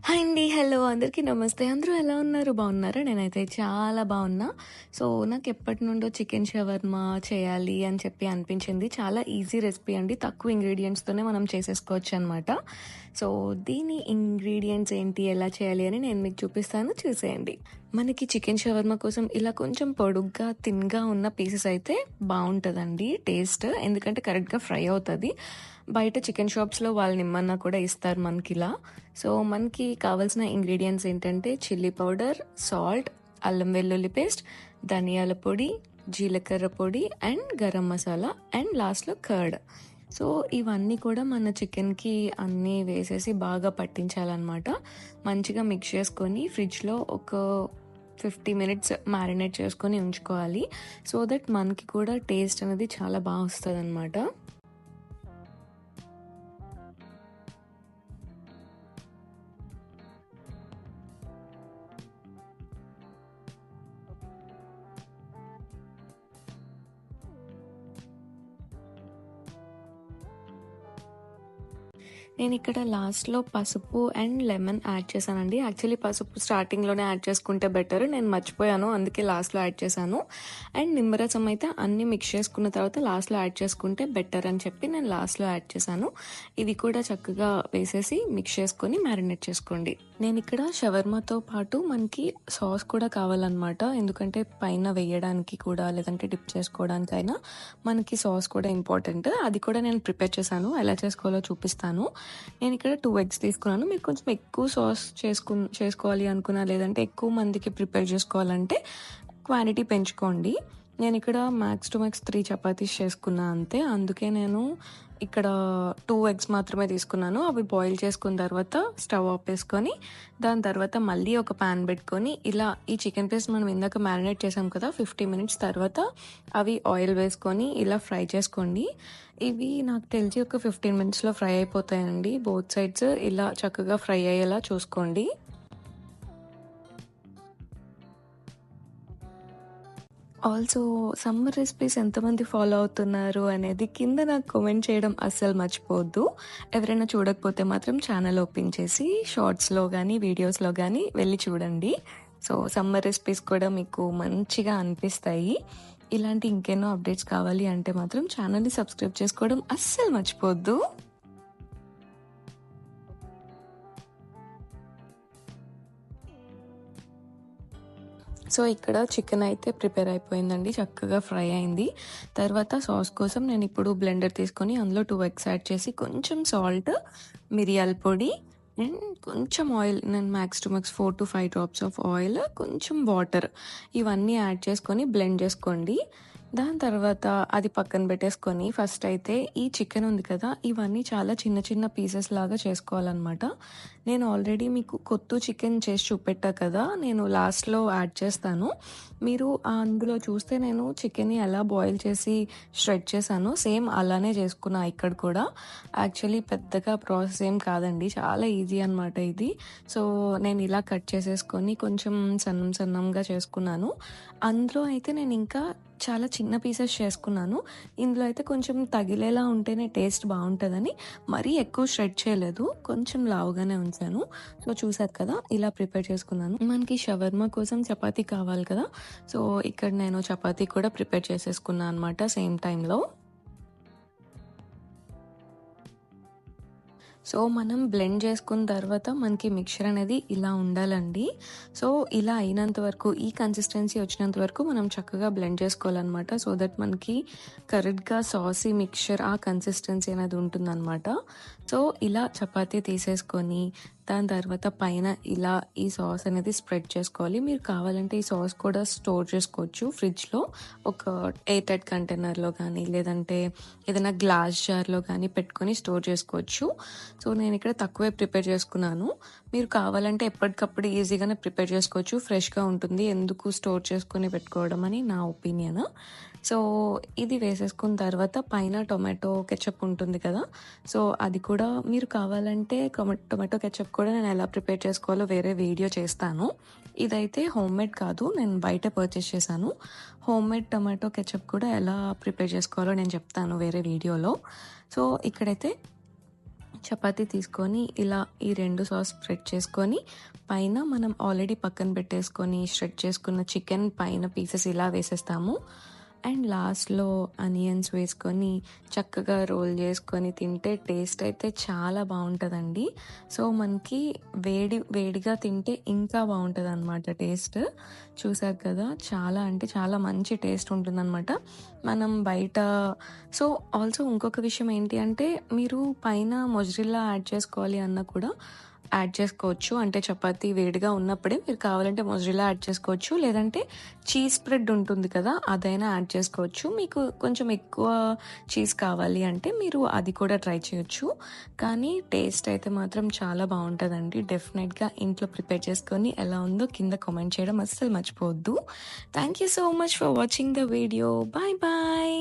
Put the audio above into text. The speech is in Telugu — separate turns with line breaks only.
హాయ్ అండి. హలో! అందరికీ నమస్తే. అందరూ ఎలా ఉన్నారు? బాగున్నారా? నేనైతే చాలా బాగున్నా. సో, నాకెప్పటినుండో చికెన్ షవర్మా చేయాలి అని చెప్పి అనిపించింది. చాలా ఈజీ రెసిపీ అండి. తక్కువ ఇంగ్రీడియెంట్స్‌తోనే మనం చేసేసుకోవచ్చనమాట. సో, దీని ఇంగ్రీడియెంట్స్ ఏంటి, ఎలా చేయాలి అని నేను మీకు చూపిస్తాను. చూసేయండి. మనకి చికెన్ షవర్మా కోసం ఇలా కొంచెం పొడుగ్గా, థిన్‌గా ఉన్న పీసెస్ అయితే బావుంటదండి టేస్ట్. ఎందుకంటే కరెక్ట్‌గా ఫ్రై అవుతది. బయట చికెన్ షాప్స్‌లో వాళ్ళు నిమ్మన్నా కూడా ఇస్తారు మనకిలా. సో, మనకి కావాల్సిన ఇంగ్రీడియెంట్స్ ఏంటంటే చిల్లీ పౌడర్, సాల్ట్, అల్లం వెల్లుల్లి పేస్ట్, ధనియాల పొడి, జీలకర్ర పొడి అండ్ గరం మసాలా అండ్ లాస్ట్‌లో కర్డ్. సో, ఇవన్నీ కూడా మన చికెన్‌కి అన్నీ వేసేసి బాగా పట్టించాలనమాట. మంచిగా మిక్స్ చేసుకొని ఫ్రిడ్జ్‌లో ఒక 50 మినిట్స్ మ్యారినేట్ చేసుకొని ఉంచుకోవాలి. సో దట్ మనకి కూడా టేస్ట్ అనేది చాలా బా వస్తదనమాట. నేనిక్కడ లాస్ట్‌లో పసుపు అండ్ లెమన్ యాడ్ చేశానండి. యాక్చువల్లీ పసుపు స్టార్టింగ్‌లోనే యాడ్ చేసుకుంటే బెటర్. నేను మర్చిపోయాను. అందుకే లాస్ట్‌లో యాడ్ చేశాను. అండ్ నిమ్మరసం అయితే అన్నీ మిక్స్ చేసుకున్న తర్వాత లాస్ట్‌లో యాడ్ చేసుకుంటే బెటర్ అని చెప్పి నేను లాస్ట్‌లో యాడ్ చేశాను. ఇవి కూడా చక్కగా వేసేసి మిక్స్ చేసుకొని మ్యారినేట్ చేసుకోండి. నేనిక్కడ షవర్మాతో పాటు మనకి సాస్ కూడా కావాలనమాట. ఎందుకంటే పైన వేయడానికి కూడా లేదంటే డిప్ చేసుకోవడానికైనా మనకి సాస్ కూడా ఇంపార్టెంట్. అది కూడా నేను ప్రిపేర్ చేశాను. ఎలా చేసుకోవాలో చూపిస్తాను. నేనిక్కడ 2 ఎగ్స్ తీసుకున్నాను. మీరు కొంచెం ఎక్కువ సాస్ చేసుకోవాలి అనుకున్నా, లేదంటే ఎక్కువ మందికి ప్రిపేర్ చేసుకోవాలంటే క్వాంటిటీ పెంచుకోండి. నేనిక్కడ మ్యాక్స్ టు మ్యాక్స్ 3 చపాతీస్ చేసుకున్నా అంతే. అందుకే నేను ఇక్కడ 2 ఎగ్స్ మాత్రమే తీసుకున్నాను. అవి బాయిల్ చేసుకున్న తర్వాత స్టవ్ ఆపేసుకొని, దాని తర్వాత మళ్ళీ ఒక పాన్ పెట్టుకొని, ఇలా ఈ చికెన్ పీస్ మనం ఇందాక మ్యారినేట్ చేసాం కదా! 50 మినిట్స్ తర్వాత అవి ఆయిల్ వేసుకొని ఇలా ఫ్రై చేసుకోండి. ఇవి నాకు తెలిసి ఒక 15 మినిట్స్‌లో ఫ్రై అయిపోతాయండి. బోత్ సైడ్స్ ఇలా చక్కగా ఫ్రై అయ్యేలా చూసుకోండి. ఆల్సో సమ్మర్ రెసిపీస్ ఎంతమంది ఫాలో అవుతున్నారు అనేది కింద నాకు కామెంట్ చేయడం అస్సలు మర్చిపోవద్దు. ఎవరైనా చూడకపోతే మాత్రం ఛానల్ ఓపెన్ చేసి షార్ట్స్‌లో గానీ, వీడియోస్‌లో గానీ వెళ్ళి చూడండి. సో, సమ్మర్ రెసిపీస్ కూడా మీకు మంచిగా అనిపిస్తాయి. ఇలాంటి ఇంకెన్నో అప్డేట్స్ కావాలి అంటే మాత్రం ఛానల్‌ని సబ్స్క్రైబ్ చేసుకోవడం అస్సలు మర్చిపోవద్దు. సో, ఇక్కడ చికెన్ అయితే ప్రిపేర్ అయిపోయిందండి. చక్కగా ఫ్రై అయింది. తర్వాత సాస్ కోసం నేనిప్పుడు బ్లెండర్ తీసుకొని అందులో 2 ఎగ్స్ యాడ్ చేసి కొంచెం సాల్ట్, మిరియాల పొడి అండ్ కొంచెం ఆయిల్, నేను max to max 4-5 drops of oil, కొంచెం వాటర్ ఇవన్నీ యాడ్ చేసుకొని బ్లెండ్ చేసుకోండి. దాని తర్వాత అది పక్కన పెట్టేసుకొని ఫస్ట్ అయితే ఈ చికెన్ ఉంది కదా! ఇవన్నీ చాలా చిన్న చిన్న పీసెస్ లాగా చేసుకోవాలనమాట. నేను ఆల్రెడీ మీకు కొత్తు చికెన్ చేసి చూపెట్టా కదా! నేను లాస్ట్‌లో యాడ్ చేస్తాను. మీరు అందులో చూస్తే నేను చికెన్‌ని ఎలా బాయిల్ చేసి షెడ్ చేశానో సేమ్ అలానే చేసుకున్నా ఇక్కడ కూడా. యాక్చువల్లీ పెద్దగా ప్రాసెస్ ఏం కాదండి. చాలా ఈజీ అనమాట ఇది. సో, నేను ఇలా కట్ చేసేసుకొని కొంచెం సన్నంగా చేసుకున్నాను. అందులో అయితే నేనింకా చాలా చిన్న పీసెస్ చేసుకున్నాను. ఇందులో అయితే కొంచెం తగిలేలా ఉంటేనే టేస్ట్ బావుంటదని మరీ ఎక్కువ షెడ్ చేయలేదు. కొంచెం లావుగానే ఉంచాను. సో, చూసారు కదా! ఇలా ప్రిపేర్ చేసుకున్నాను. మనకి షవర్మా కోసం చపాతీ కావాలి కదా! సో, ఇక్కడ నేను చపాతీ కూడా ప్రిపేర్ చేసేసుకున్నా అనమాట సేమ్ టైంలో. సో, మనం బ్లెండ్ చేసుకున్న తర్వాత మనకి మిక్చర్ అనేది ఇలా ఉండాలండి. సో, ఇలా అయినంత వరకు, ఈ కన్సిస్టెన్సీ వచ్చినంత వరకు మనం చక్కగా బ్లెండ్ చేసుకోవాలనమాట. సో దట్ మనకి కరెక్ట్‌గా సాసీ మిక్చర్ ఆ కన్సిస్టెన్సీ అనేది ఉంటుందనమాట. సో, ఇలా చపాతీ తీసేసుకొని దాని తర్వాత పైన ఇలా ఈ సాస్ అనేది స్ప్రెడ్ చేసుకోవాలి. మీరు కావాలంటే ఈ సాస్ కూడా స్టోర్ చేసుకోవచ్చు ఫ్రిడ్జ్‌లో. ఒక ఎయిర్ టైట్ కంటైనర్‌లో కానీ, లేదంటే ఏదైనా గ్లాస్ జార్‌లో కానీ పెట్టుకొని స్టోర్ చేసుకోవచ్చు. సో, నేనిక్కడ తక్కువే ప్రిపేర్ చేసుకున్నాను. మీరు కావాలంటే ఎప్పటికప్పుడు ఈజీగానే ప్రిపేర్ చేసుకోవచ్చు. ఫ్రెష్‌గా ఉంటుంది. ఎందుకు స్టోర్ చేసుకొని పెట్టుకోవడం అని నా ఒపీనియన్. సో, ఇది వేసేసుకున్న తర్వాత పైన టొమాటో కెచప్ ఉంటుంది కదా! సో, అది కూడా మీరు కావాలంటే టొమాటో కెచప్ కూడా నేను ఎలా ప్రిపేర్ చేసుకోవాలో వేరే వీడియో చేస్తాను. ఇదైతే హోమ్‌మేడ్ కాదు. నేను బయట పర్చేస్ చేశాను. హోమ్‌మేడ్ టొమాటో కెచప్ కూడా ఎలా ప్రిపేర్ చేసుకోవాలో నేను చెప్తాను వేరే వీడియోలో. సో, ఇక్కడైతే చపాతీ తీసుకొని ఇలా ఈ 2 సాస్ స్ప్రెడ్ చేసుకొని పైన మనం ఆల్రెడీ పక్కన పెట్టేసుకొని షెడ్ చేసుకున్న చికెన్ పైన పీసెస్ ఇలా వేసేస్తాము. అండ్ లాస్ట్‌లో ఆనియన్స్ వేసుకొని చక్కగా రోల్ చేసుకొని తింటే టేస్ట్ అయితే చాలా బావుంటదండి. సో, మనకి వేడిగా తింటే ఇంకా బావుంటదనమాట టేస్ట్. చూసారు కదా! చాలా అంటే చాలా మంచి టేస్ట్ ఉంటుందనమాట. మనం బయట సో, ఆల్సో ఇంకొక విషయం ఏంటి అంటే మీరు పైన మొజ్రెల్లా యాడ్ చేసుకోవాలి అన్నా కూడా యాడ్ చేసుకోవచ్చు. అంటే చపాతీ వేడిగా ఉన్నప్పుడే మీరు కావాలంటే మొజ్రెల్లా యాడ్ చేసుకోవచ్చు. లేదంటే చీజ్ స్ప్రెడ్ ఉంటుంది కదా! అదైనా యాడ్ చేసుకోవచ్చు. మీకు కొంచెం ఎక్కువ చీజ్ కావాలి అంటే మీరు అది కూడా ట్రై చేయొచ్చు. కానీ టేస్ట్ అయితే మాత్రం చాలా బావుంటదండి. డెఫినెట్‌గా ఇంట్లో ప్రిపేర్ చేసుకొని ఎలా ఉందో కింద కామెంట్ చేయడం అస్సలు మర్చిపోవద్దు. Thank you so much for watching the video. Bye bye.